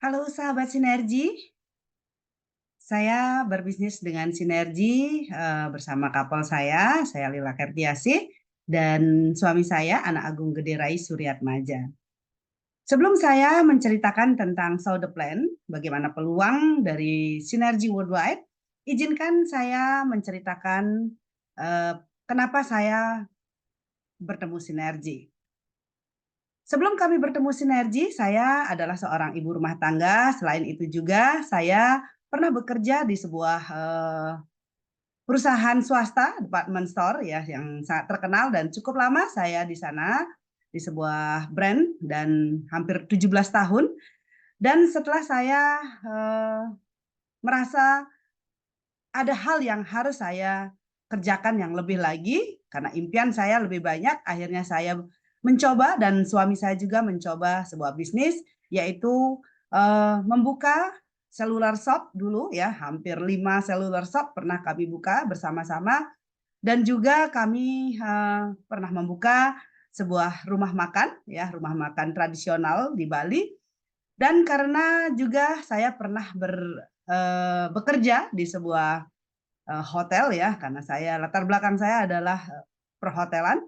Halo sahabat sinergi, saya berbisnis dengan sinergi bersama couple saya Lila Kertiasih dan suami saya Anak Agung Gede Rai Suryatmaja. Sebelum saya menceritakan tentang Saw the Plan, bagaimana peluang dari sinergi worldwide, izinkan saya menceritakan eh, kenapa saya bertemu sinergi. Sebelum kami bertemu sinergi, saya adalah seorang ibu rumah tangga. Selain itu juga saya pernah bekerja di sebuah perusahaan swasta, department store ya yang sangat terkenal dan cukup lama saya di sana di sebuah brand dan hampir 17 tahun. Dan setelah saya eh, merasa ada hal yang harus saya kerjakan yang lebih lagi karena impian saya lebih banyak, akhirnya saya mencoba dan suami saya juga mencoba sebuah bisnis yaitu membuka cellular shop dulu ya, hampir 5 cellular shop pernah kami buka bersama-sama dan juga kami pernah membuka sebuah rumah makan ya, rumah makan tradisional di Bali dan karena juga saya pernah bekerja di sebuah hotel ya, karena saya latar belakang saya adalah perhotelan.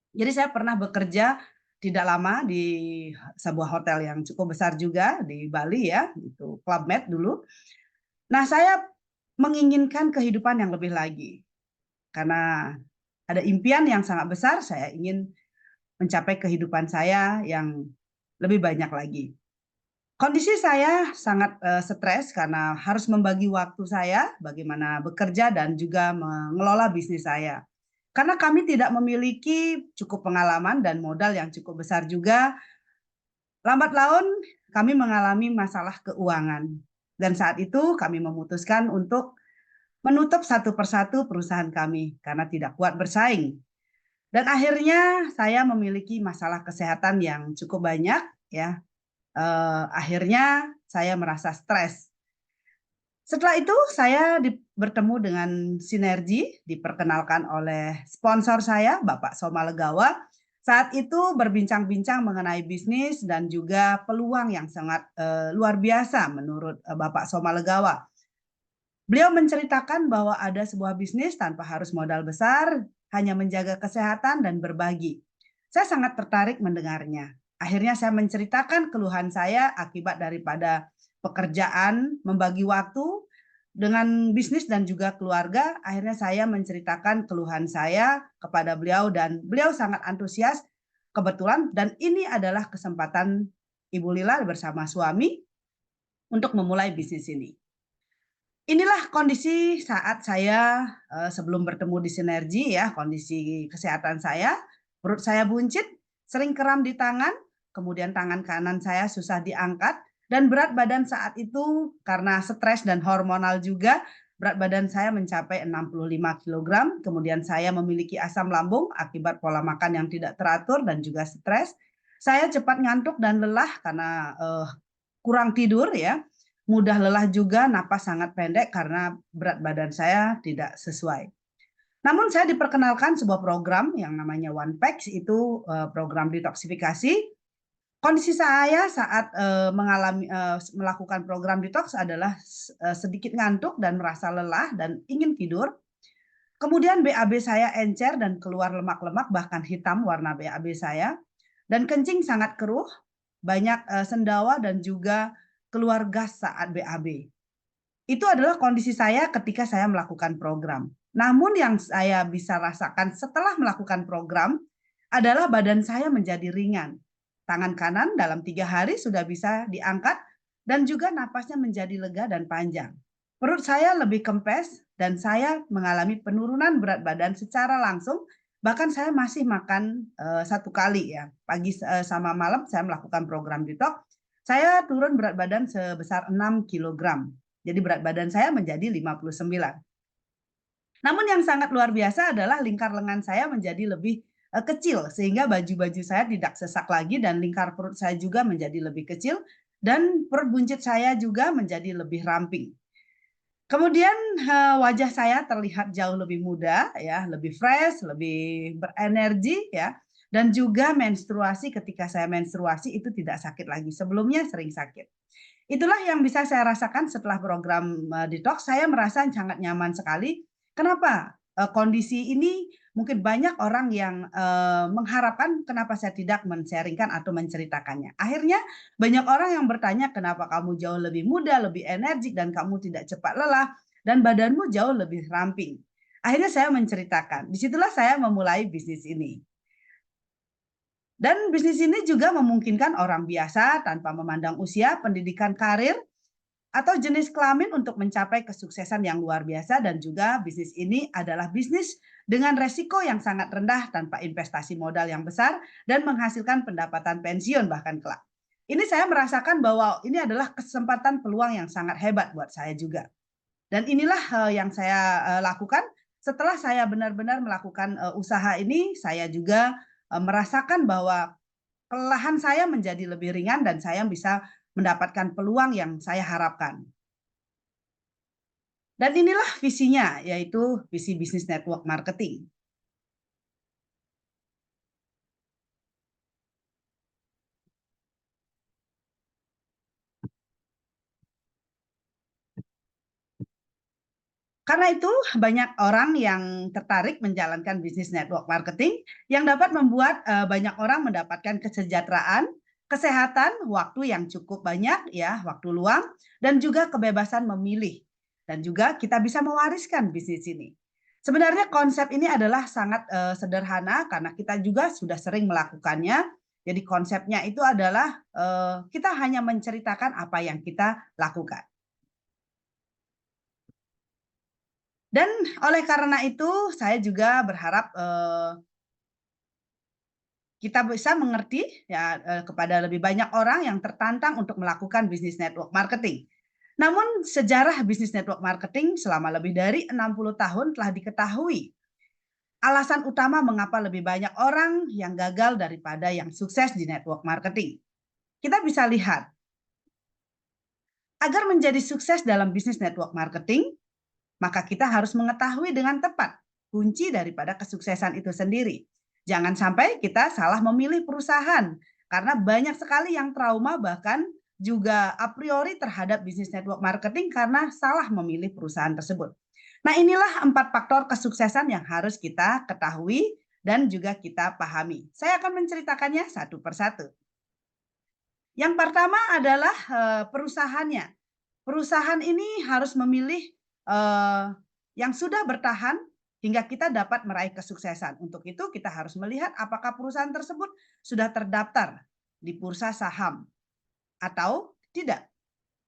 Jadi saya pernah bekerja tidak lama di sebuah hotel yang cukup besar juga di Bali ya, itu Club Med dulu. Nah, saya menginginkan kehidupan yang lebih lagi karena ada impian yang sangat besar, saya ingin mencapai kehidupan saya yang lebih banyak lagi. Kondisi saya sangat stres karena harus membagi waktu saya bagaimana bekerja dan juga mengelola bisnis saya. Karena kami tidak memiliki cukup pengalaman dan modal yang cukup besar juga, lambat laun kami mengalami masalah keuangan. Dan saat itu kami memutuskan untuk menutup satu persatu perusahaan kami karena tidak kuat bersaing. Dan akhirnya saya memiliki masalah kesehatan yang cukup banyak ya. Akhirnya saya merasa stres. Setelah itu saya bertemu dengan Sinergi, diperkenalkan oleh sponsor saya, Bapak Soma Legawa. Saat itu berbincang-bincang mengenai bisnis dan juga peluang yang sangat luar biasa menurut Bapak Soma Legawa. Beliau menceritakan bahwa ada sebuah bisnis tanpa harus modal besar, hanya menjaga kesehatan dan berbagi. Saya sangat tertarik mendengarnya. Akhirnya saya menceritakan keluhan saya akibat daripada pekerjaan, membagi waktu dengan bisnis dan juga keluarga. Akhirnya saya menceritakan keluhan saya kepada beliau dan beliau sangat antusias kebetulan dan ini adalah kesempatan Ibu Lila bersama suami untuk memulai bisnis ini. Inilah kondisi saat saya sebelum bertemu di Sinergi ya, kondisi kesehatan saya, perut saya buncit, sering kram di tangan, kemudian tangan kanan saya susah diangkat, dan berat badan saat itu karena stres dan hormonal juga, berat badan saya mencapai 65 kilogram, kemudian saya memiliki asam lambung akibat pola makan yang tidak teratur dan juga stres. Saya cepat ngantuk dan lelah karena kurang tidur ya, mudah lelah juga, napas sangat pendek karena berat badan saya tidak sesuai. Namun saya diperkenalkan sebuah program yang namanya One Pack, itu program detoksifikasi. Kondisi saya saat melakukan program detox adalah sedikit ngantuk dan merasa lelah dan ingin tidur. Kemudian BAB saya encer dan keluar lemak-lemak bahkan hitam warna BAB saya dan kencing sangat keruh, banyak sendawa dan juga keluar gas saat BAB. Itu adalah kondisi saya ketika saya melakukan program. Namun yang saya bisa rasakan setelah melakukan program adalah badan saya menjadi ringan. Tangan kanan dalam 3 hari sudah bisa diangkat dan juga napasnya menjadi lega dan panjang. Perut saya lebih kempes dan saya mengalami penurunan berat badan secara langsung. Bahkan saya masih makan 1 kali ya, pagi sama malam saya melakukan program detox. Saya turun berat badan sebesar 6 kilogram. Jadi berat badan saya menjadi 59. Namun yang sangat luar biasa adalah lingkar lengan saya menjadi lebih kecil sehingga baju-baju saya tidak sesak lagi dan lingkar perut saya juga menjadi lebih kecil dan perut buncit saya juga menjadi lebih ramping. Kemudian wajah saya terlihat jauh lebih muda ya, lebih fresh, lebih berenergi ya. Dan juga menstruasi, ketika saya menstruasi itu tidak sakit lagi. Sebelumnya sering sakit. Itulah yang bisa saya rasakan setelah program detox. Saya merasa sangat nyaman sekali. Kenapa? Kondisi ini mungkin banyak orang yang mengharapkan kenapa saya tidak men-sharingkan atau menceritakannya. Akhirnya banyak orang yang bertanya, kenapa kamu jauh lebih muda, lebih energik, dan kamu tidak cepat lelah, dan badanmu jauh lebih ramping. Akhirnya saya menceritakan. Disitulah saya memulai bisnis ini. Dan bisnis ini juga memungkinkan orang biasa tanpa memandang usia, pendidikan, karir, atau jenis kelamin untuk mencapai kesuksesan yang luar biasa. Dan juga bisnis ini adalah bisnis dengan resiko yang sangat rendah tanpa investasi modal yang besar dan menghasilkan pendapatan pensiun bahkan kelak. Ini saya merasakan bahwa ini adalah kesempatan peluang yang sangat hebat buat saya juga. Dan inilah yang saya lakukan. Setelah saya benar-benar melakukan usaha ini, saya juga merasakan bahwa kelelahan saya menjadi lebih ringan dan saya bisa mendapatkan peluang yang saya harapkan. Dan inilah visinya, yaitu visi bisnis network marketing. Karena itu banyak orang yang tertarik menjalankan bisnis network marketing yang dapat membuat banyak orang mendapatkan kesejahteraan, kesehatan, waktu yang cukup banyak, ya, waktu luang, dan juga kebebasan memilih. Dan juga kita bisa mewariskan bisnis ini. Sebenarnya konsep ini adalah sangat sederhana karena kita juga sudah sering melakukannya. Jadi konsepnya itu adalah kita hanya menceritakan apa yang kita lakukan. Dan oleh karena itu saya juga berharap kita bisa mengerti, ya, kepada lebih banyak orang yang tertantang untuk melakukan bisnis network marketing. Namun sejarah bisnis network marketing selama lebih dari 60 tahun telah diketahui. Alasan utama mengapa lebih banyak orang yang gagal daripada yang sukses di network marketing. Kita bisa lihat, agar menjadi sukses dalam bisnis network marketing, maka kita harus mengetahui dengan tepat kunci daripada kesuksesan itu sendiri. Jangan sampai kita salah memilih perusahaan, karena banyak sekali yang trauma bahkan juga a priori terhadap bisnis network marketing karena salah memilih perusahaan tersebut. Nah, inilah 4 faktor kesuksesan yang harus kita ketahui dan juga kita pahami. Saya akan menceritakannya satu persatu. Yang pertama adalah perusahaannya. Perusahaan ini harus memilih yang sudah bertahan hingga kita dapat meraih kesuksesan. Untuk itu kita harus melihat apakah perusahaan tersebut sudah terdaftar di bursa saham atau tidak.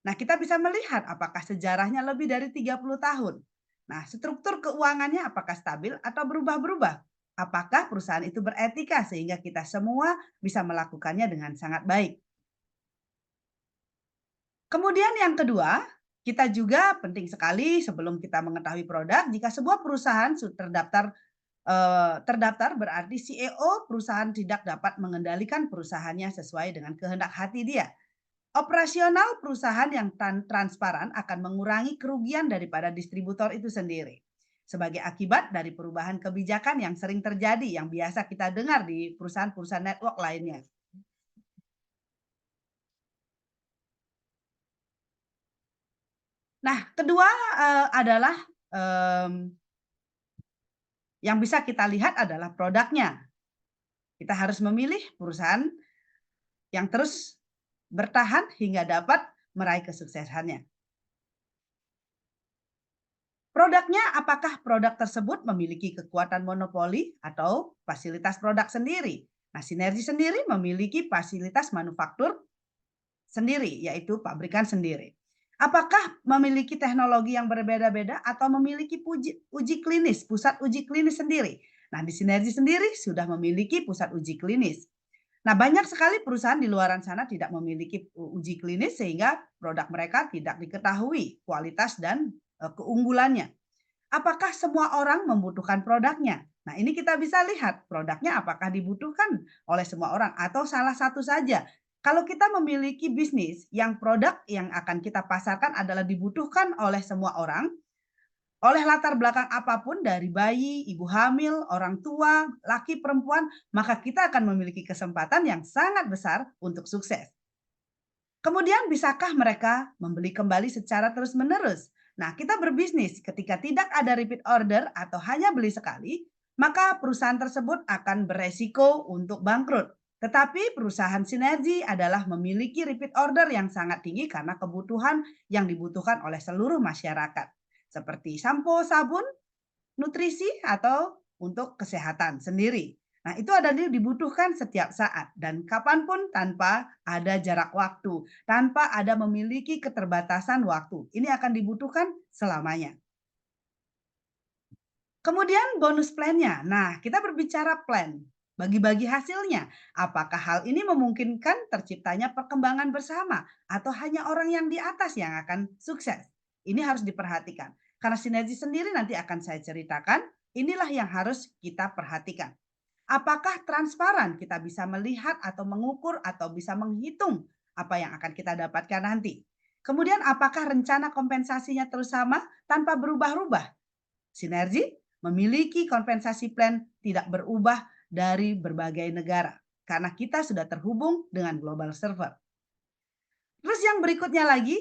Nah, kita bisa melihat apakah sejarahnya lebih dari 30 tahun. Nah, struktur keuangannya apakah stabil atau berubah-berubah? Apakah perusahaan itu beretika sehingga kita semua bisa melakukannya dengan sangat baik? Kemudian yang kedua, kita juga penting sekali sebelum kita mengetahui produk, jika sebuah perusahaan terdaftar berarti CEO perusahaan tidak dapat mengendalikan perusahaannya sesuai dengan kehendak hati dia. Operasional perusahaan yang transparan akan mengurangi kerugian daripada distributor itu sendiri. Sebagai akibat dari perubahan kebijakan yang sering terjadi, yang biasa kita dengar di perusahaan-perusahaan network lainnya. Nah, kedua adalah yang bisa kita lihat adalah produknya. Kita harus memilih perusahaan yang terus bertahan hingga dapat meraih kesuksesannya. Produknya, apakah produk tersebut memiliki kekuatan monopoli atau fasilitas produk sendiri? Nah, Sinergi sendiri memiliki fasilitas manufaktur sendiri, yaitu pabrikan sendiri. Apakah memiliki teknologi yang berbeda-beda atau memiliki uji klinis, pusat uji klinis sendiri? Nah, di Sinergi sendiri sudah memiliki pusat uji klinis. Nah, banyak sekali perusahaan di luar sana tidak memiliki uji klinis sehingga produk mereka tidak diketahui kualitas dan keunggulannya. Apakah semua orang membutuhkan produknya? Nah, ini kita bisa lihat produknya apakah dibutuhkan oleh semua orang atau salah satu saja. Kalau kita memiliki bisnis yang produk yang akan kita pasarkan adalah dibutuhkan oleh semua orang, oleh latar belakang apapun dari bayi, ibu hamil, orang tua, laki, perempuan, maka kita akan memiliki kesempatan yang sangat besar untuk sukses. Kemudian bisakah mereka membeli kembali secara terus-menerus? Nah, kita berbisnis ketika tidak ada repeat order atau hanya beli sekali, maka perusahaan tersebut akan beresiko untuk bangkrut. Tetapi perusahaan sinergi adalah memiliki repeat order yang sangat tinggi karena kebutuhan yang dibutuhkan oleh seluruh masyarakat. Seperti sampo, sabun, nutrisi, atau untuk kesehatan sendiri. Nah, itu dibutuhkan setiap saat dan kapanpun tanpa ada jarak waktu, tanpa ada memiliki keterbatasan waktu. Ini akan dibutuhkan selamanya. Kemudian bonus plan-nya. Nah, kita berbicara plan, bagi-bagi hasilnya. Apakah hal ini memungkinkan terciptanya perkembangan bersama atau hanya orang yang di atas yang akan sukses? Ini harus diperhatikan. Karena sinergi sendiri nanti akan saya ceritakan, inilah yang harus kita perhatikan. Apakah transparan kita bisa melihat atau mengukur atau bisa menghitung apa yang akan kita dapatkan nanti? Kemudian apakah rencana kompensasinya terus sama tanpa berubah-ubah? Sinergi memiliki kompensasi plan tidak berubah dari berbagai negara karena kita sudah terhubung dengan global server. Terus yang berikutnya lagi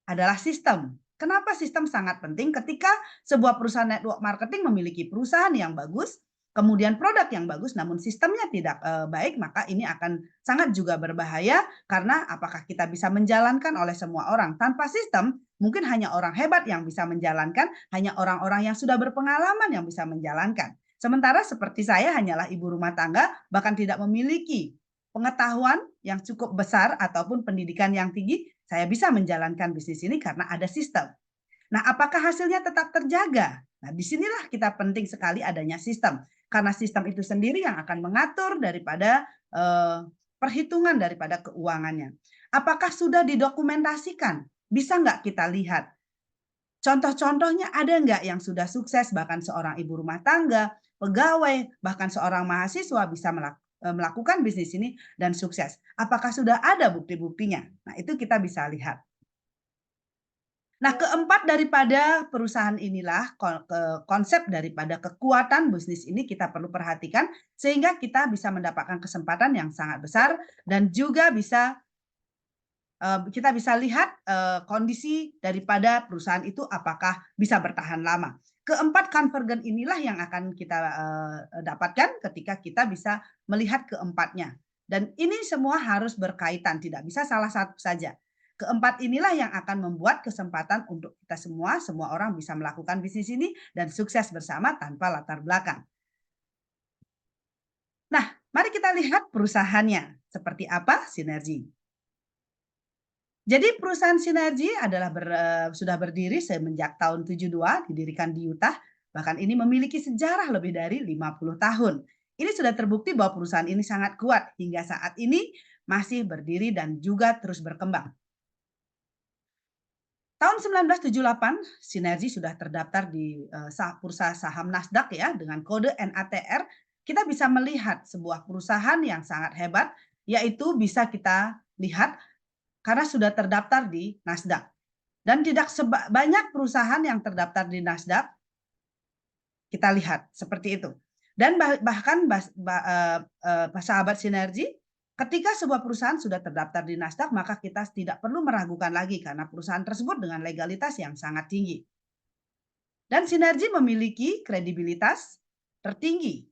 adalah sistem. Kenapa sistem sangat penting ketika sebuah perusahaan network marketing memiliki perusahaan yang bagus, kemudian produk yang bagus, namun sistemnya tidak baik, maka ini akan sangat juga berbahaya karena apakah kita bisa menjalankan oleh semua orang. Tanpa sistem, mungkin hanya orang hebat yang bisa menjalankan, hanya orang-orang yang sudah berpengalaman yang bisa menjalankan. Sementara seperti saya hanyalah ibu rumah tangga, bahkan tidak memiliki pengetahuan yang cukup besar ataupun pendidikan yang tinggi, saya bisa menjalankan bisnis ini karena ada sistem. Nah, apakah hasilnya tetap terjaga? Nah, disinilah kita penting sekali adanya sistem. Karena sistem itu sendiri yang akan mengatur daripada perhitungan daripada keuangannya. Apakah sudah didokumentasikan? Bisa nggak kita lihat? Contoh-contohnya ada nggak yang sudah sukses, bahkan seorang ibu rumah tangga, pegawai, bahkan seorang mahasiswa bisa melakukan bisnis ini dan sukses. Apakah sudah ada bukti-buktinya? Nah, itu kita bisa lihat. Nah, keempat daripada perusahaan inilah konsep daripada kekuatan bisnis ini kita perlu perhatikan sehingga kita bisa mendapatkan kesempatan yang sangat besar dan juga bisa kita bisa lihat kondisi daripada perusahaan itu apakah bisa bertahan lama. Keempat konvergen inilah yang akan kita dapatkan ketika kita bisa melihat keempatnya. Dan ini semua harus berkaitan, tidak bisa salah satu saja. Keempat inilah yang akan membuat kesempatan untuk kita semua orang bisa melakukan bisnis ini dan sukses bersama tanpa latar belakang. Nah, mari kita lihat perusahaannya. Seperti apa sinergi. Jadi perusahaan Sinergi adalah sudah berdiri semenjak tahun 72, didirikan di Utah, bahkan ini memiliki sejarah lebih dari 50 tahun. Ini sudah terbukti bahwa perusahaan ini sangat kuat hingga saat ini masih berdiri dan juga terus berkembang. Tahun 1978, Sinergi sudah terdaftar di bursa saham Nasdaq ya dengan kode NATR. Kita bisa melihat sebuah perusahaan yang sangat hebat, yaitu bisa kita lihat karena sudah terdaftar di Nasdaq. Dan tidak banyak perusahaan yang terdaftar di Nasdaq, kita lihat seperti itu. Dan bahkan sahabat Sinergi, ketika sebuah perusahaan sudah terdaftar di Nasdaq, maka kita tidak perlu meragukan lagi karena perusahaan tersebut dengan legalitas yang sangat tinggi. Dan Sinergi memiliki kredibilitas tertinggi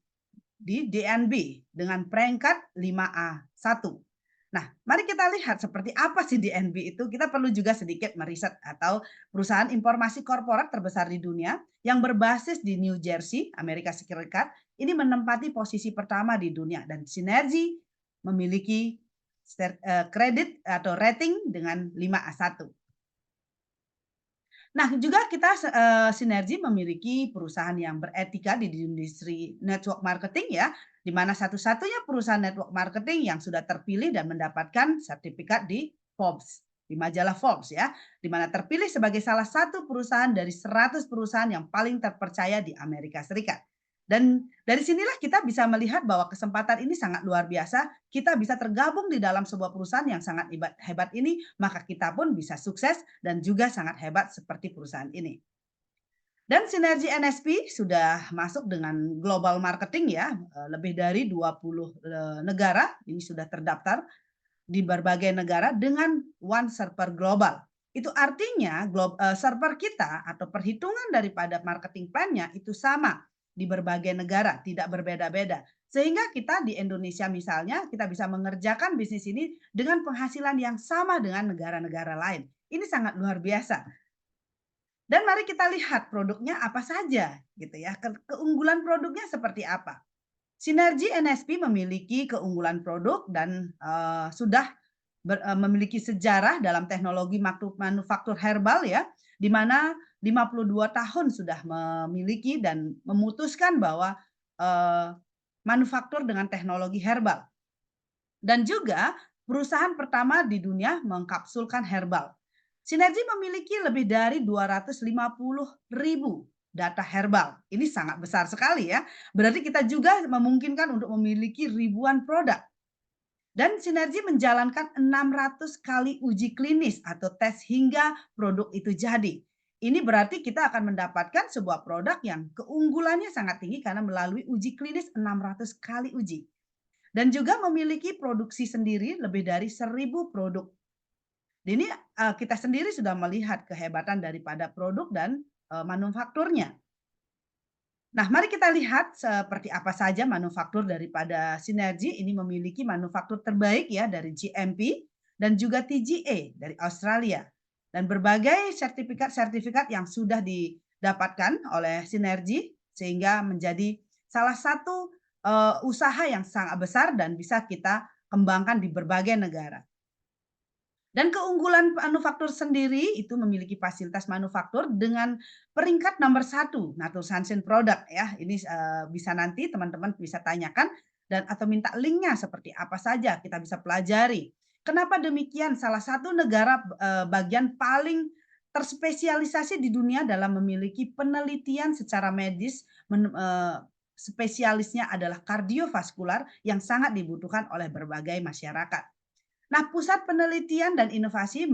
di DNB dengan peringkat 5A1. Nah, mari kita lihat seperti apa sih DNB itu. Kita perlu juga sedikit meriset atau perusahaan informasi korporat terbesar di dunia yang berbasis di New Jersey, Amerika Serikat, ini menempati posisi pertama di dunia dan Sinergi memiliki kredit atau rating dengan 5A1. Nah, juga kita Sinergi memiliki perusahaan yang beretika di industri network marketing ya, di mana satu-satunya perusahaan network marketing yang sudah terpilih dan mendapatkan sertifikat di Forbes, di majalah Forbes ya, di mana terpilih sebagai salah satu perusahaan dari 100 perusahaan yang paling terpercaya di Amerika Serikat. Dan dari sinilah kita bisa melihat bahwa kesempatan ini sangat luar biasa. Kita bisa tergabung di dalam sebuah perusahaan yang sangat hebat ini, maka kita pun bisa sukses dan juga sangat hebat seperti perusahaan ini. Dan Sinergi NSP sudah masuk dengan global marketing ya, lebih dari 20 negara ini sudah terdaftar di berbagai negara dengan one server global. Itu artinya server kita atau perhitungan daripada marketing plan-nya itu sama di berbagai negara, tidak berbeda-beda. Sehingga kita di Indonesia misalnya, kita bisa mengerjakan bisnis ini dengan penghasilan yang sama dengan negara-negara lain. Ini sangat luar biasa. Dan mari kita lihat produknya apa saja gitu ya, keunggulan produknya seperti apa. Sinergi NSP memiliki keunggulan produk dan sudah memiliki sejarah dalam teknologi manufaktur herbal ya, di mana 52 tahun sudah memiliki dan memutuskan bahwa manufaktur dengan teknologi herbal. Dan juga perusahaan pertama di dunia mengkapsulkan herbal. Sinergi memiliki lebih dari 250.000 data herbal. Ini sangat besar sekali ya. Berarti kita juga memungkinkan untuk memiliki ribuan produk. Dan Sinergi menjalankan 600 kali uji klinis atau tes hingga produk itu jadi. Ini berarti kita akan mendapatkan sebuah produk yang keunggulannya sangat tinggi karena melalui uji klinis 600 kali uji. Dan juga memiliki produksi sendiri lebih dari 1.000 produk. Ini kita sendiri sudah melihat kehebatan daripada produk dan manufakturnya. Nah, mari kita lihat seperti apa saja manufaktur daripada Sinergi. Ini memiliki manufaktur terbaik ya dari GMP dan juga TGA dari Australia. Dan berbagai sertifikat-sertifikat yang sudah didapatkan oleh Sinergi sehingga menjadi salah satu usaha yang sangat besar dan bisa kita kembangkan di berbagai negara. Dan keunggulan manufaktur sendiri itu memiliki fasilitas manufaktur dengan peringkat nomor 1 Natur Sunshine Product ya. Ini bisa nanti teman-teman bisa tanyakan dan atau minta linknya seperti apa saja kita bisa pelajari. Kenapa demikian? Salah satu negara bagian paling terspesialisasi di dunia dalam memiliki penelitian secara medis spesialisnya adalah kardiovaskular yang sangat dibutuhkan oleh berbagai masyarakat. Nah, pusat penelitian dan inovasi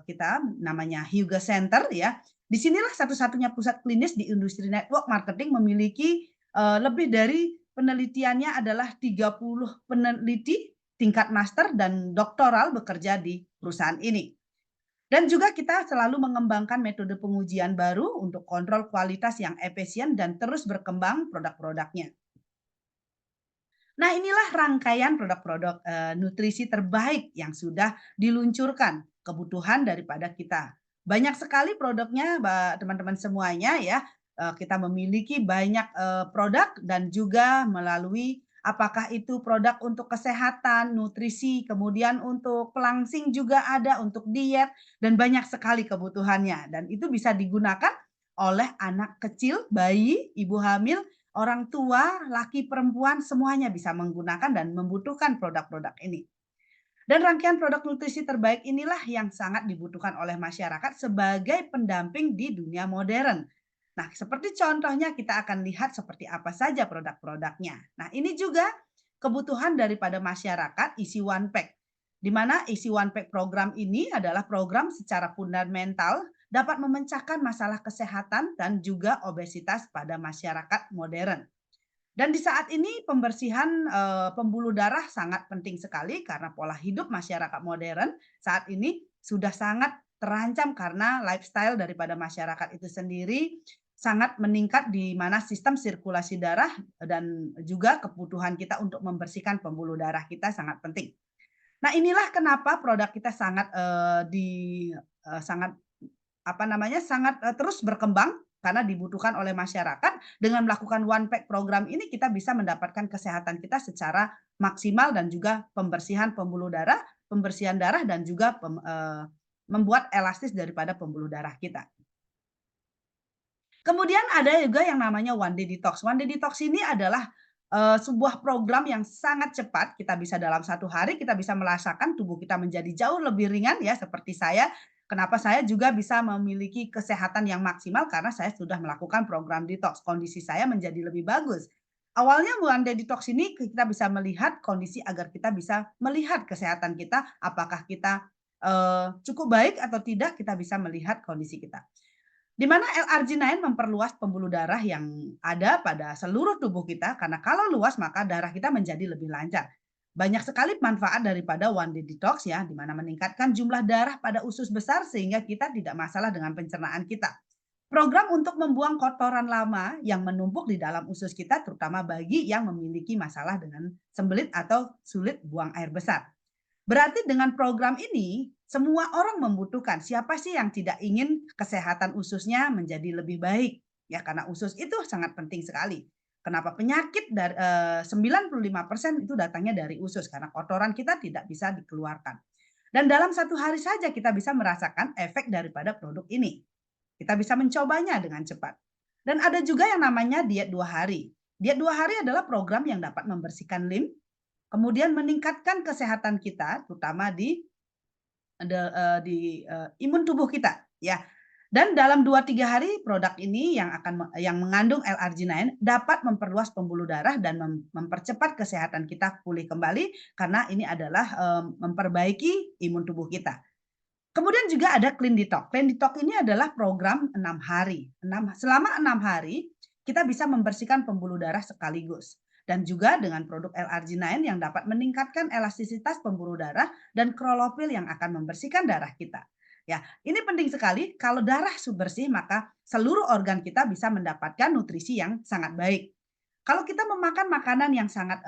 kita namanya Hugo Center ya. Di sinilah satu-satunya pusat klinis di industri network marketing memiliki lebih dari penelitiannya adalah 30 peneliti tingkat master dan doktoral bekerja di perusahaan ini. Dan juga kita selalu mengembangkan metode pengujian baru untuk kontrol kualitas yang efisien dan terus berkembang produk-produknya. Nah, inilah rangkaian produk-produk nutrisi terbaik yang sudah diluncurkan, kebutuhan daripada kita. Banyak sekali produknya, teman-teman semuanya ya. Kita memiliki banyak produk dan juga melalui apakah itu produk untuk kesehatan, nutrisi, kemudian untuk pelangsing juga ada, untuk diet, dan banyak sekali kebutuhannya. Dan itu bisa digunakan oleh anak kecil, bayi, ibu hamil, orang tua, laki, perempuan, semuanya bisa menggunakan dan membutuhkan produk-produk ini. Dan rangkaian produk nutrisi terbaik inilah yang sangat dibutuhkan oleh masyarakat sebagai pendamping di dunia modern. Nah, seperti contohnya kita akan lihat seperti apa saja produk-produknya. Nah, ini juga kebutuhan daripada masyarakat isi One Pack. Di mana isi One Pack program ini adalah program secara fundamental dapat memecahkan masalah kesehatan dan juga obesitas pada masyarakat modern. Dan di saat ini pembersihan pembuluh darah sangat penting sekali karena pola hidup masyarakat modern saat ini sudah sangat terancam karena lifestyle daripada masyarakat itu sendiri sangat meningkat di mana sistem sirkulasi darah dan juga kebutuhan kita untuk membersihkan pembuluh darah kita sangat penting. Nah, inilah kenapa produk kita sangat sangat sangat terus berkembang karena dibutuhkan oleh masyarakat. Dengan melakukan One Pack program ini kita bisa mendapatkan kesehatan kita secara maksimal dan juga pembersihan pembuluh darah, pembersihan darah dan juga membuat elastis daripada pembuluh darah kita. Kemudian ada juga yang namanya One Day Detox. One Day Detox ini adalah sebuah program yang sangat cepat, kita bisa dalam 1 hari kita bisa merasakan tubuh kita menjadi jauh lebih ringan ya seperti saya. Kenapa saya juga bisa memiliki kesehatan yang maksimal karena saya sudah melakukan program detox, kondisi saya menjadi lebih bagus. Awalnya One Day Detox ini kita bisa melihat kondisi agar kita bisa melihat kesehatan kita, apakah kita cukup baik atau tidak, kita bisa melihat kondisi kita. Di mana L-arginine memperluas pembuluh darah yang ada pada seluruh tubuh kita, karena kalau luas maka darah kita menjadi lebih lancar. Banyak sekali manfaat daripada One Day Detox ya, di mana meningkatkan jumlah darah pada usus besar sehingga kita tidak masalah dengan pencernaan kita. Program untuk membuang kotoran lama yang menumpuk di dalam usus kita, terutama bagi yang memiliki masalah dengan sembelit atau sulit buang air besar. Berarti dengan program ini, semua orang membutuhkan. Siapa sih yang tidak ingin kesehatan ususnya menjadi lebih baik? Ya, karena usus itu sangat penting sekali. Kenapa penyakit dari 95% itu datangnya dari usus karena kotoran kita tidak bisa dikeluarkan. Dan dalam satu hari saja kita bisa merasakan efek daripada produk ini. Kita bisa mencobanya dengan cepat. Dan ada juga yang namanya diet 2 hari. Diet 2 hari adalah program yang dapat membersihkan limf, kemudian meningkatkan kesehatan kita, terutama di imun tubuh kita, ya. Dan dalam 2-3 hari produk ini yang mengandung L-arginine dapat memperluas pembuluh darah dan mempercepat kesehatan kita pulih kembali karena ini adalah memperbaiki imun tubuh kita. Kemudian juga ada Clean Detox. Clean Detox ini adalah program 6 hari. Selama 6 hari kita bisa membersihkan pembuluh darah sekaligus. Dan juga dengan produk L-arginine yang dapat meningkatkan elastisitas pembuluh darah dan klorofil yang akan membersihkan darah kita. Ya, ini penting sekali. Kalau darah bersih, maka seluruh organ kita bisa mendapatkan nutrisi yang sangat baik. Kalau kita memakan makanan yang sangat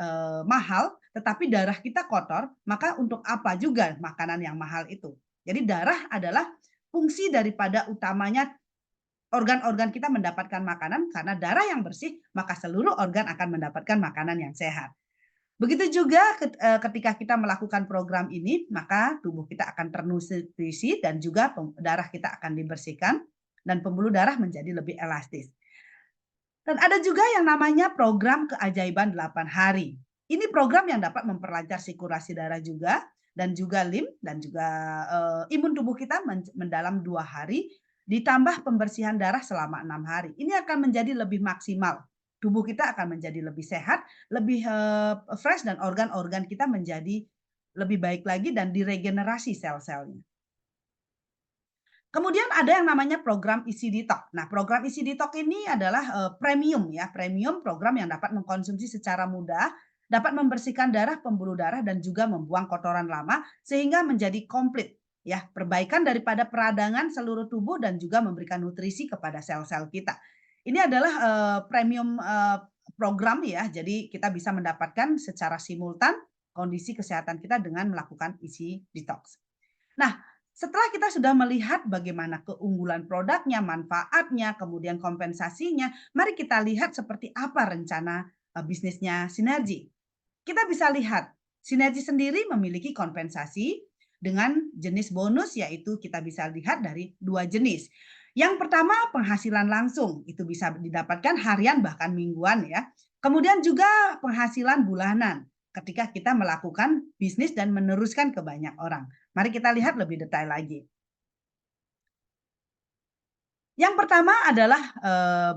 mahal, tetapi darah kita kotor, maka untuk apa juga makanan yang mahal itu? Jadi darah adalah fungsi daripada utamanya organ-organ kita mendapatkan makanan, karena darah yang bersih, maka seluruh organ akan mendapatkan makanan yang sehat. Begitu juga ketika kita melakukan program ini, maka tubuh kita akan ternutrisi dan juga darah kita akan dibersihkan dan pembuluh darah menjadi lebih elastis. Dan ada juga yang namanya program keajaiban 8 hari. Ini program yang dapat memperlancar sirkulasi darah juga dan juga limf dan juga imun tubuh kita mendalam 2 hari, ditambah pembersihan darah selama 6 hari. Ini akan menjadi lebih maksimal. Tubuh kita akan menjadi lebih sehat, lebih fresh dan organ-organ kita menjadi lebih baik lagi dan diregenerasi sel-selnya. Kemudian ada yang namanya program isi detox. Nah, program isi detox ini adalah premium ya, premium program yang dapat mengkonsumsi secara mudah, dapat membersihkan darah, pembuluh darah dan juga membuang kotoran lama sehingga menjadi komplit ya, perbaikan daripada peradangan seluruh tubuh dan juga memberikan nutrisi kepada sel-sel kita. Ini adalah premium program ya, jadi kita bisa mendapatkan secara simultan kondisi kesehatan kita dengan melakukan isi detox. Nah, setelah kita sudah melihat bagaimana keunggulan produknya, manfaatnya, kemudian kompensasinya, mari kita lihat seperti apa rencana bisnisnya Sinergi. Kita bisa lihat, Sinergi sendiri memiliki kompensasi dengan jenis bonus, yaitu kita bisa lihat dari 2 jenis. Yang pertama penghasilan langsung, itu bisa didapatkan harian bahkan mingguan ya. Kemudian juga penghasilan bulanan ketika kita melakukan bisnis dan meneruskan ke banyak orang. Mari kita lihat lebih detail lagi. Yang pertama adalah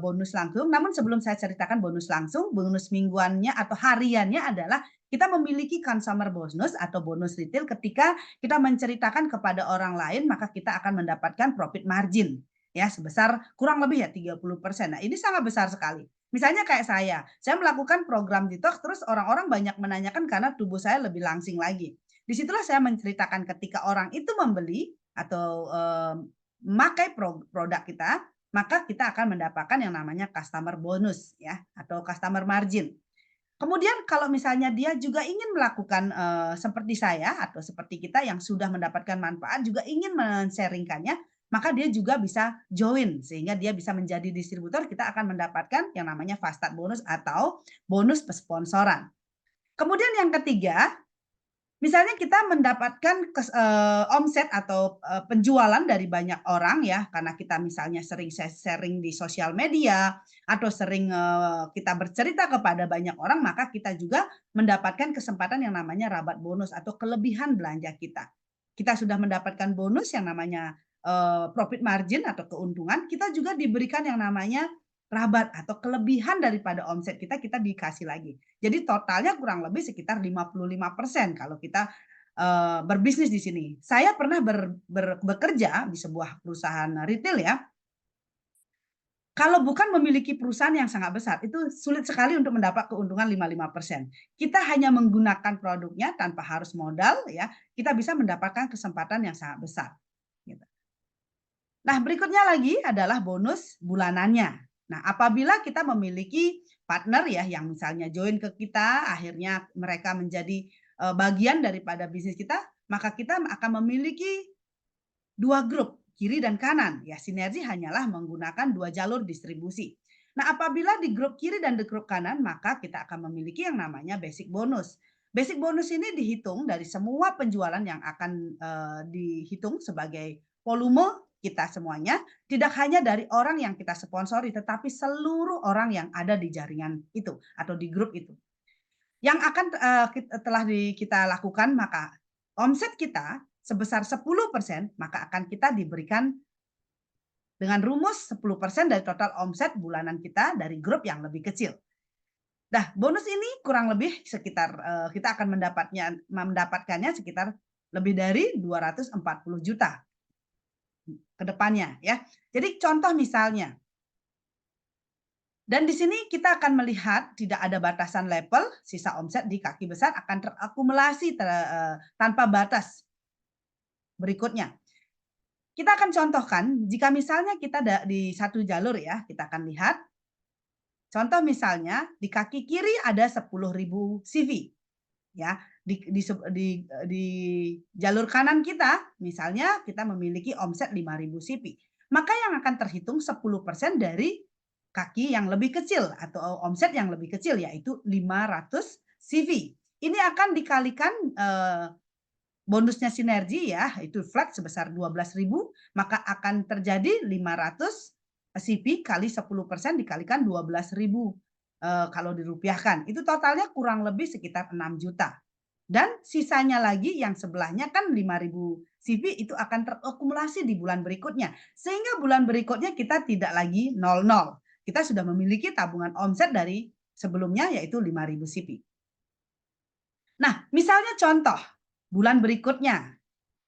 bonus langsung, namun sebelum saya ceritakan bonus langsung, bonus mingguannya atau hariannya adalah kita memiliki consumer bonus atau bonus retail ketika kita menceritakan kepada orang lain, maka kita akan mendapatkan profit margin ya sebesar kurang lebih ya 30%. Nah, ini sangat besar sekali. Misalnya kayak saya melakukan program detox terus orang-orang banyak menanyakan karena tubuh saya lebih langsing lagi. Disitulah saya menceritakan ketika orang itu membeli atau memakai produk kita, maka kita akan mendapatkan yang namanya customer bonus ya atau customer margin. Kemudian kalau misalnya dia juga ingin melakukan seperti saya atau seperti kita yang sudah mendapatkan manfaat juga ingin men-sharing-kannya, maka dia juga bisa join sehingga dia bisa menjadi distributor, kita akan mendapatkan yang namanya fast start bonus atau bonus sponsoran. Kemudian yang ketiga, misalnya kita mendapatkan omset atau penjualan dari banyak orang ya, karena kita misalnya sering sharing di sosial media atau sering kita bercerita kepada banyak orang, maka kita juga mendapatkan kesempatan yang namanya rabat bonus atau kelebihan belanja kita. Kita sudah mendapatkan bonus yang namanya profit margin atau keuntungan, kita juga diberikan yang namanya rabat atau kelebihan daripada omset kita, kita dikasih lagi. Jadi totalnya kurang lebih sekitar 55% kalau kita berbisnis di sini. Saya pernah bekerja di sebuah perusahaan retail ya, Kalau bukan memiliki perusahaan yang sangat besar, itu sulit sekali untuk mendapat keuntungan 55%. Kita hanya menggunakan produknya tanpa harus modal, ya, kita bisa mendapatkan kesempatan yang sangat besar. Gitu. Nah, berikutnya lagi adalah bonus bulanannya. Nah, apabila kita memiliki partner ya yang misalnya join ke kita, akhirnya mereka menjadi bagian daripada bisnis kita, maka kita akan memiliki dua grup, kiri dan kanan. Ya, sinergi hanyalah menggunakan dua jalur distribusi. Nah, apabila di grup kiri dan di grup kanan, maka kita akan memiliki yang namanya basic bonus. Basic bonus ini dihitung dari semua penjualan yang akan dihitung sebagai volume kita semuanya, tidak hanya dari orang yang kita sponsori, tetapi seluruh orang yang ada di jaringan itu atau di grup itu. Yang akan telah kita lakukan, maka omset kita sebesar 10%, maka akan kita diberikan dengan rumus 10% dari total omset bulanan kita dari grup yang lebih kecil. Nah, bonus ini kurang lebih sekitar kita akan mendapatkannya sekitar lebih dari 240 juta ke depannya ya. Jadi contoh misalnya, dan di sini kita akan melihat tidak ada batasan level, sisa omset di kaki besar akan terakumulasi tanpa batas. Berikutnya, kita akan contohkan jika misalnya kita di satu jalur ya, kita akan lihat. Contoh misalnya di kaki kiri ada 10.000 CV. Ya, di jalur kanan kita misalnya kita memiliki omset 5.000 CV. Maka yang akan terhitung 10% dari kaki yang lebih kecil atau omset yang lebih kecil yaitu 500 CV. Ini akan dikalikan bonusnya sinergi ya, itu flat sebesar 12.000, maka akan terjadi 500 CV kali 10% dikalikan 12.000 kalau dirupiahkan. Itu totalnya kurang lebih sekitar 6 juta. Dan sisanya lagi yang sebelahnya kan 5.000 CV itu akan terakumulasi di bulan berikutnya. Sehingga bulan berikutnya kita tidak lagi 00. Kita sudah memiliki tabungan omset dari sebelumnya yaitu 5.000 CV. Nah, misalnya contoh bulan berikutnya,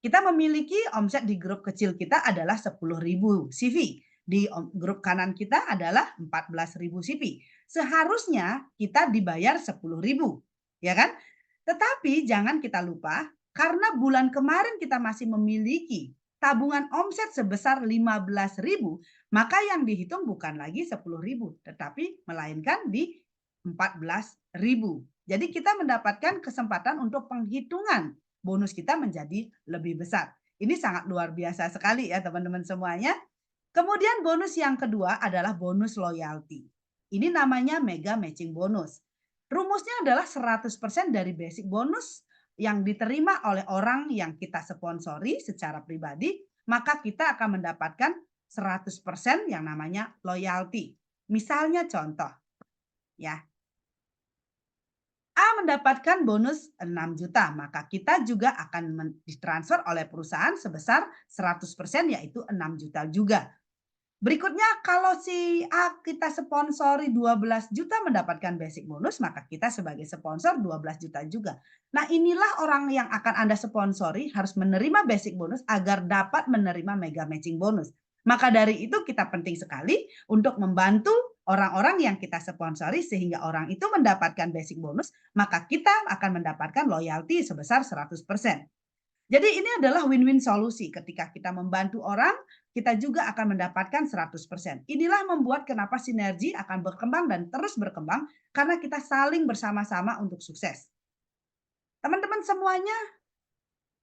kita memiliki omset di grup kecil kita adalah 10.000 CV. Di grup kanan kita adalah 14.000 CV. Seharusnya kita dibayar 10.000, ya kan? Tetapi jangan kita lupa, karena bulan kemarin kita masih memiliki tabungan omset sebesar 15.000, maka yang dihitung bukan lagi 10.000, tetapi melainkan di 14.000. Jadi kita mendapatkan kesempatan untuk penghitungan bonus kita menjadi lebih besar. Ini sangat luar biasa sekali ya teman-teman semuanya. Kemudian bonus yang kedua adalah bonus loyalty. Ini namanya mega matching bonus. Rumusnya adalah 100% dari basic bonus yang diterima oleh orang yang kita sponsori secara pribadi, maka kita akan mendapatkan 100% yang namanya loyalty. Misalnya contoh, ya, A mendapatkan bonus 6 juta, maka kita juga akan ditransfer oleh perusahaan sebesar 100% yaitu 6 juta juga. Berikutnya, kalau si A kita sponsori 12 juta mendapatkan basic bonus, maka kita sebagai sponsor 12 juta juga. Nah, inilah orang yang akan Anda sponsori harus menerima basic bonus agar dapat menerima mega matching bonus. Maka dari itu kita penting sekali untuk membantu orang-orang yang kita sponsori sehingga orang itu mendapatkan basic bonus, maka kita akan mendapatkan loyalty sebesar 100%. Jadi ini adalah win-win solusi ketika kita membantu orang, kita juga akan mendapatkan 100%. Inilah membuat kenapa sinergi akan berkembang dan terus berkembang karena kita saling bersama-sama untuk sukses. Teman-teman semuanya,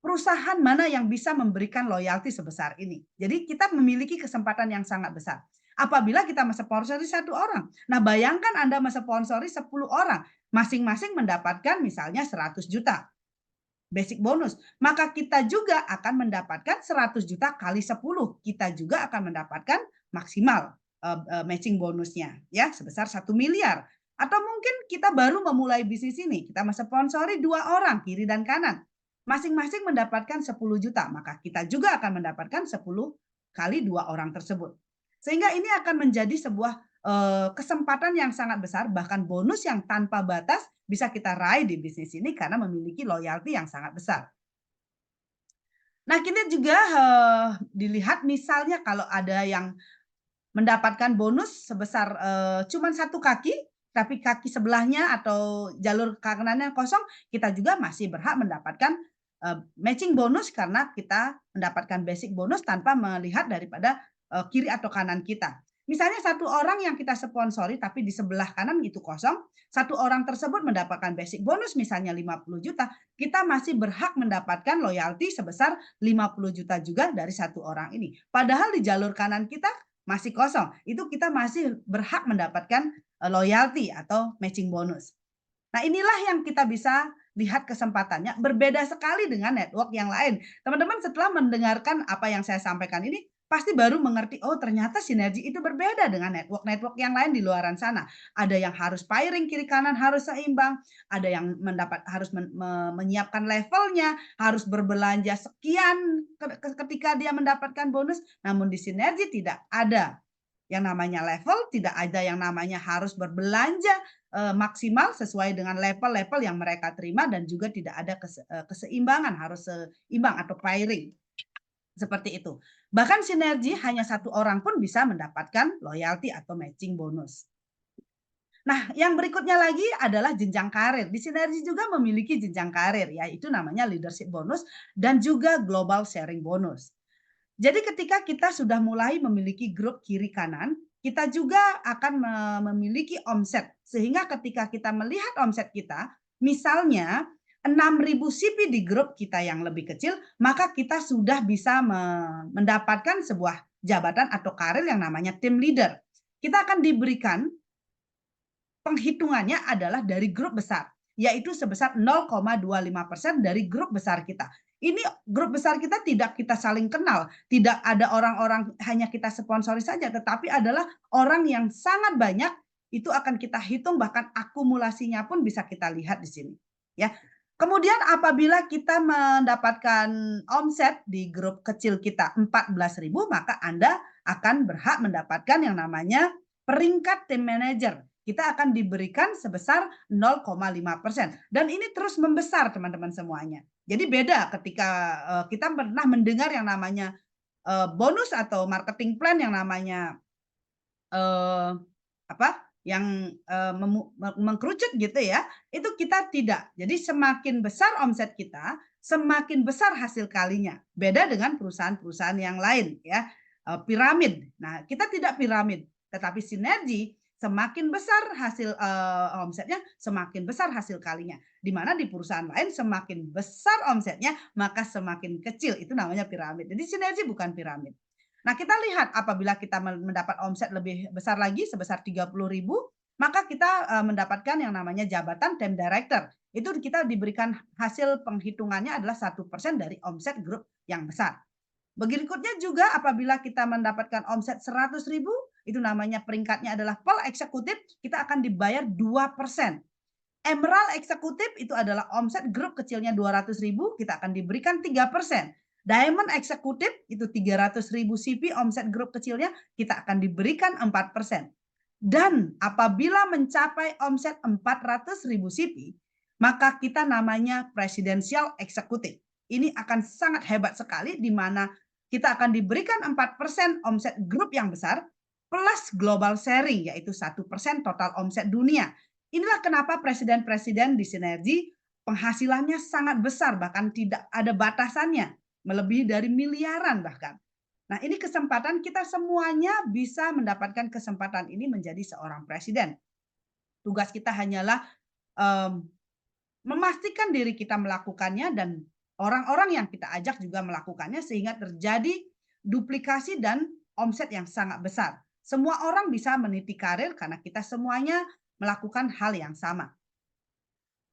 perusahaan mana yang bisa memberikan loyalty sebesar ini? Jadi kita memiliki kesempatan yang sangat besar. Apabila kita mensponsori 1 orang. Nah, bayangkan Anda mensponsori 10 orang, masing-masing mendapatkan misalnya 100 juta. Basic bonus, maka kita juga akan mendapatkan 100 juta kali 10. Kita juga akan mendapatkan maksimal matching bonusnya ya sebesar 1 miliar. Atau mungkin kita baru memulai bisnis ini, kita mensponsori 2 orang kiri dan kanan. Masing-masing mendapatkan 10 juta, maka kita juga akan mendapatkan 10 kali 2 orang tersebut. Sehingga ini akan menjadi sebuah kesempatan yang sangat besar, bahkan bonus yang tanpa batas bisa kita raih di bisnis ini karena memiliki loyalty yang sangat besar. Nah, kita juga dilihat misalnya kalau ada yang mendapatkan bonus sebesar cuman satu kaki, tapi kaki sebelahnya atau jalur kanannya kosong, kita juga masih berhak mendapatkan matching bonus karena kita mendapatkan basic bonus tanpa melihat daripada kiri atau kanan kita. Misalnya satu orang yang kita sponsori tapi di sebelah kanan itu kosong, satu orang tersebut mendapatkan basic bonus misalnya 50 juta, kita masih berhak mendapatkan loyalty sebesar 50 juta juga dari satu orang ini. Padahal di jalur kanan kita masih kosong, itu kita masih berhak mendapatkan loyalty atau matching bonus. Nah, inilah yang kita bisa lihat kesempatannya berbeda sekali dengan network yang lain. Teman-teman setelah mendengarkan apa yang saya sampaikan ini, pasti baru mengerti, oh ternyata sinergi itu berbeda dengan network-network yang lain di luaran sana. Ada yang harus pairing kiri kanan harus seimbang, ada yang harus menyiapkan levelnya, harus berbelanja sekian ketika dia mendapatkan bonus, namun di sinergi tidak ada yang namanya level, tidak ada yang namanya harus berbelanja maksimal sesuai dengan level-level yang mereka terima dan juga tidak ada keseimbangan, harus seimbang atau pairing. Seperti itu. Bahkan sinergi hanya satu orang pun bisa mendapatkan loyalty atau matching bonus. Nah, yang berikutnya lagi adalah jenjang karir. Di sinergi juga memiliki jenjang karir, yaitu namanya leadership bonus dan juga global sharing bonus. Jadi ketika kita sudah mulai memiliki grup kiri kanan, kita juga akan memiliki omset. Sehingga ketika kita melihat omset kita, misalnya 6.000 CP di grup kita yang lebih kecil, maka kita sudah bisa mendapatkan sebuah jabatan atau karir yang namanya team leader. Kita akan diberikan penghitungannya adalah dari grup besar, yaitu sebesar 0,25% dari grup besar kita. Ini grup besar kita tidak kita saling kenal, tidak ada orang-orang hanya kita sponsori saja, tetapi adalah orang yang sangat banyak, itu akan kita hitung, bahkan akumulasinya pun bisa kita lihat di sini. Ya. Kemudian apabila kita mendapatkan omset di grup kecil kita 14.000, maka Anda akan berhak mendapatkan yang namanya peringkat tim manager. Kita akan diberikan sebesar 0,5%. Dan ini terus membesar teman-teman semuanya. Jadi beda ketika kita pernah mendengar yang namanya bonus atau marketing plan yang namanya yang mengkerucut gitu ya, itu kita tidak. Jadi semakin besar omset kita, semakin besar hasil kalinya. Beda dengan perusahaan-perusahaan yang lain ya, piramid. Nah, kita tidak piramid, tetapi sinergi semakin besar hasil omsetnya, semakin besar hasil kalinya. Di mana di perusahaan lain semakin besar omsetnya, maka semakin kecil. Itu namanya piramid. Jadi sinergi bukan piramid. Nah, kita lihat apabila kita mendapat omset lebih besar lagi sebesar 30.000, maka kita mendapatkan yang namanya jabatan team director. Itu kita diberikan hasil penghitungannya adalah 1% dari omset grup yang besar. Berikutnya juga apabila kita mendapatkan omset 100.000, itu namanya peringkatnya adalah Pearl Eksekutif, kita akan dibayar 2%. Emerald Eksekutif itu adalah omset grup kecilnya 200.000, kita akan diberikan 3%. Diamond Eksekutif itu 300.000 CP omset grup kecilnya, kita akan diberikan 4%. Dan apabila mencapai omset 400.000 CP, maka kita namanya Presidential Eksekutif. Ini akan sangat hebat sekali, di mana kita akan diberikan 4% omset grup yang besar, plus global sharing, yaitu 1% total omset dunia. Inilah kenapa presiden-presiden di sinergi penghasilannya sangat besar, bahkan tidak ada batasannya, melebihi dari miliaran bahkan. Nah, ini kesempatan kita semuanya bisa mendapatkan kesempatan ini menjadi seorang presiden. Tugas kita hanyalah memastikan diri kita melakukannya dan orang-orang yang kita ajak juga melakukannya sehingga terjadi duplikasi dan omset yang sangat besar. Semua orang bisa meniti karir karena kita semuanya melakukan hal yang sama.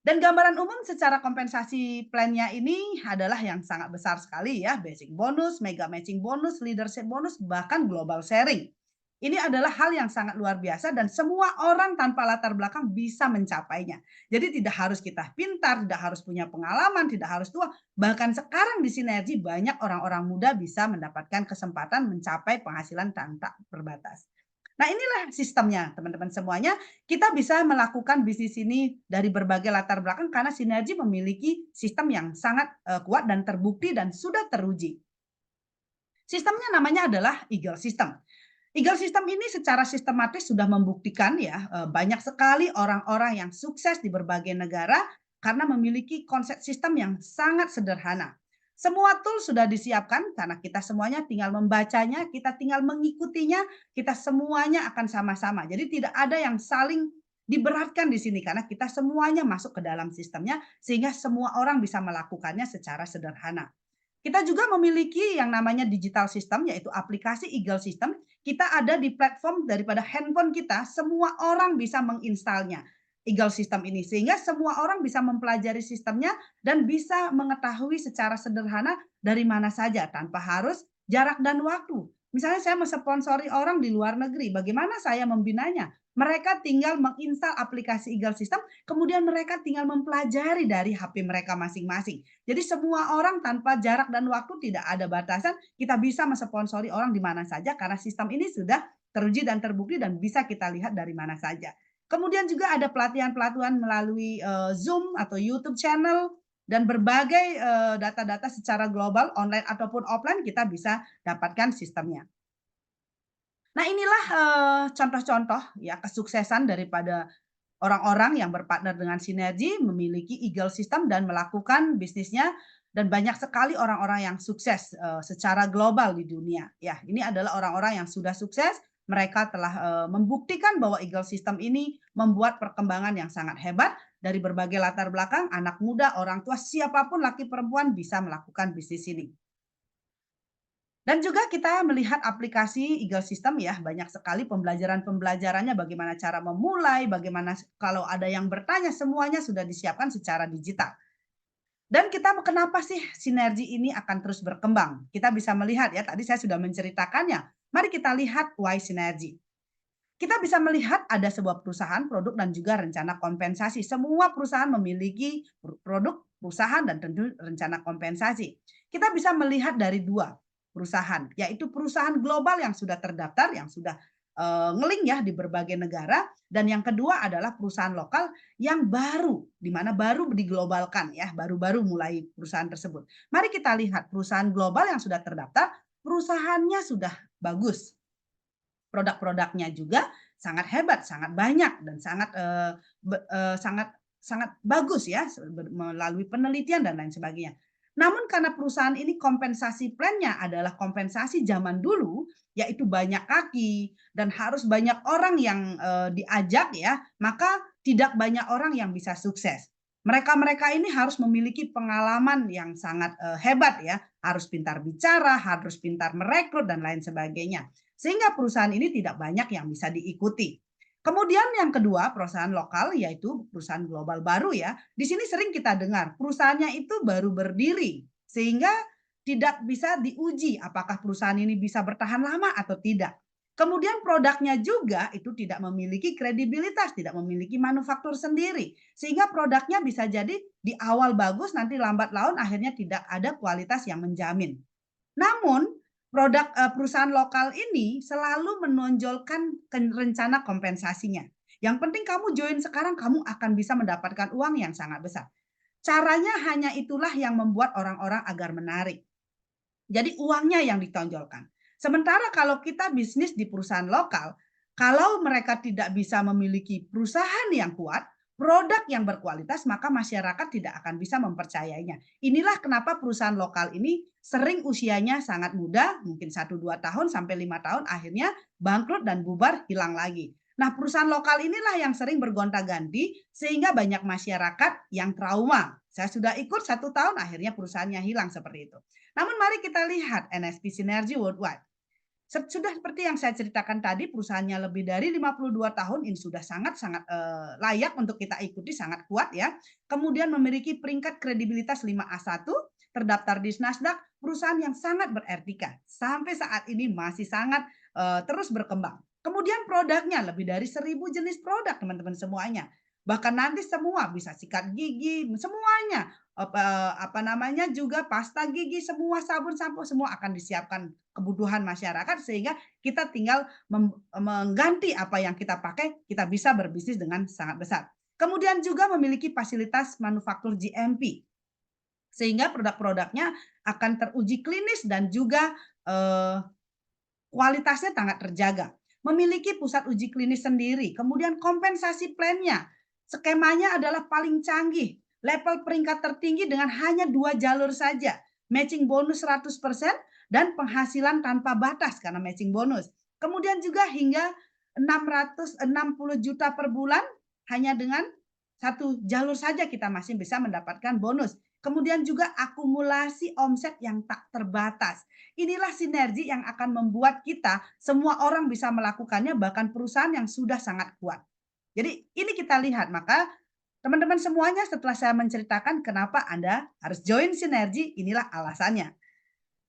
Dan gambaran umum secara kompensasi plan-nya ini adalah yang sangat besar sekali ya, basic bonus, mega matching bonus, leadership bonus, bahkan global sharing. Ini adalah hal yang sangat luar biasa dan semua orang tanpa latar belakang bisa mencapainya. Jadi tidak harus kita pintar, tidak harus punya pengalaman, tidak harus tua. Bahkan sekarang di sinergi banyak orang-orang muda bisa mendapatkan kesempatan mencapai penghasilan tanpa terbatas. Nah, inilah sistemnya, teman-teman semuanya. Kita bisa melakukan bisnis ini dari berbagai latar belakang karena sinergi memiliki sistem yang sangat kuat dan terbukti dan sudah teruji. Sistemnya namanya adalah Eagle System. Eagle System ini secara sistematis sudah membuktikan ya, banyak sekali orang-orang yang sukses di berbagai negara karena memiliki konsep sistem yang sangat sederhana. Semua tool sudah disiapkan karena kita semuanya tinggal membacanya, kita tinggal mengikutinya, kita semuanya akan sama-sama. Jadi tidak ada yang saling diberatkan di sini karena kita semuanya masuk ke dalam sistemnya sehingga semua orang bisa melakukannya secara sederhana. Kita juga memiliki yang namanya digital system, yaitu aplikasi Eagle System. Kita ada di platform daripada handphone kita, semua orang bisa menginstalnya, Eagle System ini. Sehingga semua orang bisa mempelajari sistemnya dan bisa mengetahui secara sederhana dari mana saja tanpa harus jarak dan waktu. Misalnya saya mensponsori orang di luar negeri, bagaimana saya membinanya? Mereka tinggal menginstal aplikasi Eagle System, kemudian mereka tinggal mempelajari dari HP mereka masing-masing. Jadi semua orang tanpa jarak dan waktu, tidak ada batasan, kita bisa mensponsori orang di mana saja karena sistem ini sudah teruji dan terbukti dan bisa kita lihat dari mana saja. Kemudian juga ada pelatihan-pelatihan melalui Zoom atau YouTube channel dan berbagai data-data secara global, online ataupun offline, kita bisa dapatkan sistemnya. Nah, inilah contoh-contoh ya kesuksesan daripada orang-orang yang berpartner dengan Sinergi, memiliki Eagle System dan melakukan bisnisnya, dan banyak sekali orang-orang yang sukses secara global di dunia. Ya, ini adalah orang-orang yang sudah sukses, mereka telah membuktikan bahwa Eagle System ini membuat perkembangan yang sangat hebat dari berbagai latar belakang, anak muda, orang tua, siapapun laki perempuan bisa melakukan bisnis ini. Dan juga kita melihat aplikasi Eagle System ya, banyak sekali pembelajaran-pembelajarannya, bagaimana cara memulai, bagaimana kalau ada yang bertanya, semuanya sudah disiapkan secara digital. Dan kita kenapa sih Sinergi ini akan terus berkembang? Kita bisa melihat ya, tadi saya sudah menceritakannya. Mari kita lihat why Sinergi. Kita bisa melihat ada sebuah perusahaan, produk, dan juga rencana kompensasi. Semua perusahaan memiliki produk, perusahaan, dan tentu rencana kompensasi. Kita bisa melihat dari dua perusahaan, yaitu perusahaan global yang sudah terdaftar, yang sudah ngeling ya di berbagai negara, dan yang kedua adalah perusahaan lokal yang baru, di mana baru diglobalkan ya, baru-baru mulai perusahaan tersebut. Mari kita lihat perusahaan global yang sudah terdaftar, perusahaannya sudah bagus, produk-produknya juga sangat hebat, sangat banyak, dan sangat bagus ya melalui penelitian dan lain sebagainya. Namun karena perusahaan ini kompensasi plannya adalah kompensasi zaman dulu, yaitu banyak kaki dan harus banyak orang yang diajak ya, maka tidak banyak orang yang bisa sukses. Mereka-mereka ini harus memiliki pengalaman yang sangat hebat ya, harus pintar bicara, harus pintar merekrut dan lain sebagainya. Sehingga perusahaan ini tidak banyak yang bisa diikuti. Kemudian yang kedua, perusahaan lokal, yaitu perusahaan global baru ya. Di sini sering kita dengar, perusahaannya itu baru berdiri, sehingga tidak bisa diuji apakah perusahaan ini bisa bertahan lama atau tidak. Kemudian produknya juga itu tidak memiliki kredibilitas, tidak memiliki manufaktur sendiri. Sehingga produknya bisa jadi di awal bagus, nanti lambat laun akhirnya tidak ada kualitas yang menjamin. Namun produk perusahaan lokal ini selalu menonjolkan rencana kompensasinya. Yang penting kamu join sekarang, kamu akan bisa mendapatkan uang yang sangat besar. Caranya hanya itulah yang membuat orang-orang agar menarik. Jadi uangnya yang ditonjolkan. Sementara kalau kita bisnis di perusahaan lokal, kalau mereka tidak bisa memiliki perusahaan yang kuat, produk yang berkualitas, maka masyarakat tidak akan bisa mempercayainya. Inilah kenapa perusahaan lokal ini sering usianya sangat muda, mungkin 1-2 tahun sampai 5 tahun, akhirnya bangkrut dan bubar, hilang lagi. Nah, perusahaan lokal inilah yang sering bergonta-ganti sehingga banyak masyarakat yang trauma. Saya sudah ikut 1 tahun, akhirnya perusahaannya hilang seperti itu. Namun mari kita lihat NSP Sinergi Worldwide. Sudah seperti yang saya ceritakan tadi, perusahaannya lebih dari 52 tahun, ini sudah sangat-sangat layak untuk kita ikuti, sangat kuat ya. Kemudian memiliki peringkat kredibilitas 5A1, terdaftar di Nasdaq, perusahaan yang sangat beretika. Sampai saat ini masih sangat terus berkembang. Kemudian produknya lebih dari 1000 jenis produk, teman-teman semuanya. Bahkan nanti semua bisa sikat gigi, semuanya apa namanya juga pasta gigi, semua sabun sampo semua akan disiapkan kebutuhan masyarakat sehingga kita tinggal mengganti apa yang kita pakai, kita bisa berbisnis dengan sangat besar. Kemudian juga memiliki fasilitas manufaktur GMP sehingga produk-produknya akan teruji klinis dan juga kualitasnya sangat terjaga, memiliki pusat uji klinis sendiri, kemudian kompensasi plannya, skemanya adalah paling canggih, level peringkat tertinggi dengan hanya 2 jalur saja, matching bonus 100% dan penghasilan tanpa batas karena matching bonus. Kemudian juga hingga 660 juta per bulan hanya dengan satu jalur saja kita masih bisa mendapatkan bonus. Kemudian juga akumulasi omset yang tak terbatas. Inilah sinergi yang akan membuat kita semua orang bisa melakukannya, bahkan perusahaan yang sudah sangat kuat. Jadi ini kita lihat, maka teman-teman semuanya setelah saya menceritakan kenapa Anda harus join sinergi, inilah alasannya.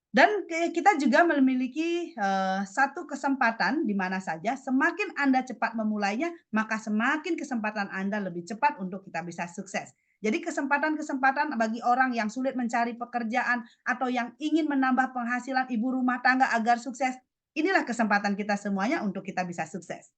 Dan kita juga memiliki satu kesempatan di mana saja semakin Anda cepat memulainya, maka semakin kesempatan Anda lebih cepat untuk kita bisa sukses. Jadi kesempatan-kesempatan bagi orang yang sulit mencari pekerjaan atau yang ingin menambah penghasilan ibu rumah tangga agar sukses, inilah kesempatan kita semuanya untuk kita bisa sukses.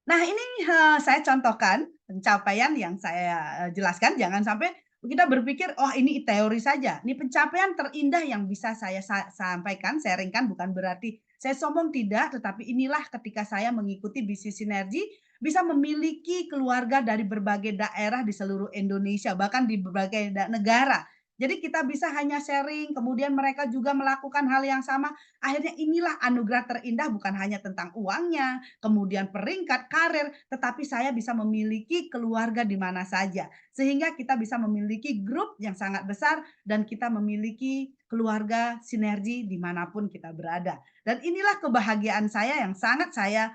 Nah ini, saya contohkan pencapaian yang saya, jelaskan, jangan sampai kita berpikir, "Oh ini teori saja." Ini pencapaian terindah yang bisa saya sampaikan, sharing-kan, bukan berarti saya sombong, tidak, tetapi inilah ketika saya mengikuti bisnis sinergi, bisa memiliki keluarga dari berbagai daerah di seluruh Indonesia, bahkan di berbagai negara. Jadi kita bisa hanya sharing, kemudian mereka juga melakukan hal yang sama, akhirnya inilah anugerah terindah, bukan hanya tentang uangnya, kemudian peringkat karir, tetapi saya bisa memiliki keluarga di mana saja. Sehingga kita bisa memiliki grup yang sangat besar dan kita memiliki keluarga sinergi dimanapun kita berada. Dan inilah kebahagiaan saya yang sangat saya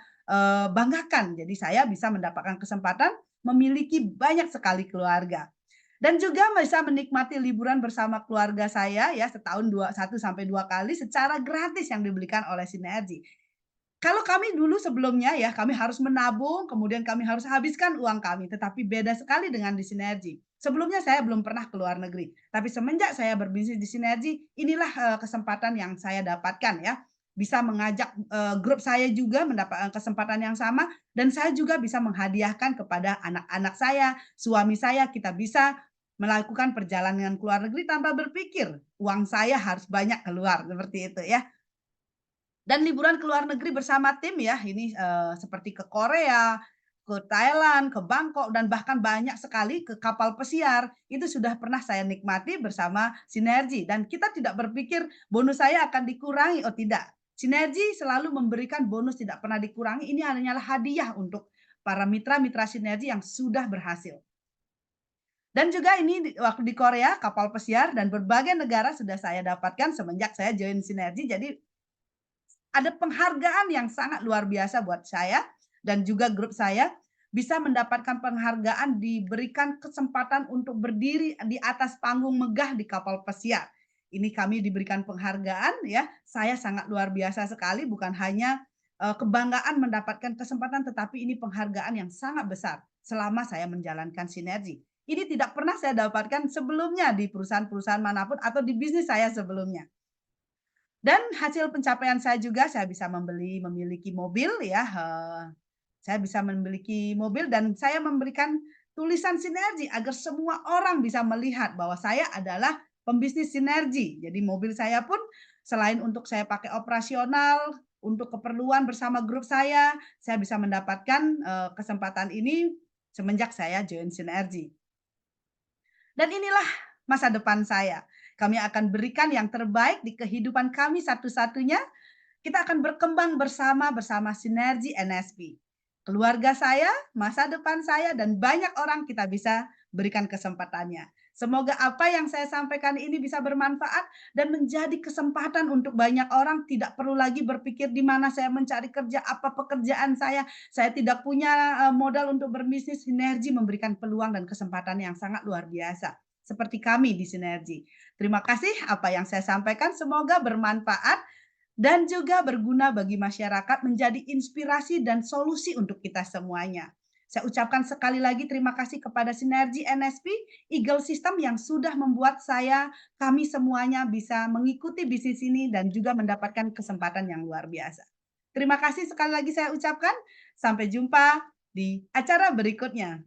banggakan. Jadi saya bisa mendapatkan kesempatan memiliki banyak sekali keluarga. Dan juga bisa menikmati liburan bersama keluarga saya ya setahun 1 sampai 2 kali secara gratis yang diberikan oleh Sinergi. Kalau kami dulu sebelumnya ya, kami harus menabung, kemudian kami harus habiskan uang kami, tetapi beda sekali dengan di Sinergi. Sebelumnya saya belum pernah ke luar negeri, tapi semenjak saya berbisnis di Sinergi, inilah, kesempatan yang saya dapatkan ya. Bisa mengajak, grup saya juga mendapatkan kesempatan yang sama dan saya juga bisa menghadiahkan kepada anak-anak saya, suami saya, kita bisa melakukan perjalanan ke luar negeri tanpa berpikir uang saya harus banyak keluar, seperti itu ya. Dan liburan ke luar negeri bersama tim ya, ini, seperti ke Korea, ke Thailand, ke Bangkok, dan bahkan banyak sekali ke kapal pesiar, itu sudah pernah saya nikmati bersama Sinergi dan kita tidak berpikir bonus saya akan dikurangi, oh tidak. Sinergi selalu memberikan bonus tidak pernah dikurangi, ini hanyalah hadiah untuk para mitra-mitra Sinergi yang sudah berhasil. Dan juga ini waktu di Korea, kapal pesiar dan berbagai negara sudah saya dapatkan semenjak saya join Sinergi, jadi ada penghargaan yang sangat luar biasa buat saya dan juga grup saya, bisa mendapatkan penghargaan, diberikan kesempatan untuk berdiri di atas panggung megah di kapal pesiar. Ini kami diberikan penghargaan ya, saya sangat luar biasa sekali, bukan hanya, kebanggaan mendapatkan kesempatan, tetapi ini penghargaan yang sangat besar selama saya menjalankan Sinergi. Ini tidak pernah saya dapatkan sebelumnya di perusahaan-perusahaan manapun atau di bisnis saya sebelumnya. Dan hasil pencapaian saya juga, saya bisa memiliki mobil ya, saya bisa memiliki mobil dan saya memberikan tulisan sinergi agar semua orang bisa melihat bahwa saya adalah pembisnis sinergi. Jadi mobil saya pun selain untuk saya pakai operasional, untuk keperluan bersama grup saya bisa mendapatkan, kesempatan ini semenjak saya join sinergi. Dan inilah masa depan saya. Kami akan berikan yang terbaik di kehidupan kami satu-satunya. Kita akan berkembang bersama Sinergi NSP. Keluarga saya, masa depan saya, dan banyak orang kita bisa berikan kesempatannya. Semoga apa yang saya sampaikan ini bisa bermanfaat dan menjadi kesempatan untuk banyak orang. Tidak perlu lagi berpikir di mana saya mencari kerja, apa pekerjaan saya tidak punya modal untuk berbisnis. Sinergi memberikan peluang dan kesempatan yang sangat luar biasa. Seperti kami di Sinergi. Terima kasih apa yang saya sampaikan, semoga bermanfaat dan juga berguna bagi masyarakat, menjadi inspirasi dan solusi untuk kita semuanya. Saya ucapkan sekali lagi terima kasih kepada Sinergi NSP, Eagle System yang sudah membuat kami semuanya bisa mengikuti bisnis ini dan juga mendapatkan kesempatan yang luar biasa. Terima kasih sekali lagi saya ucapkan, sampai jumpa di acara berikutnya.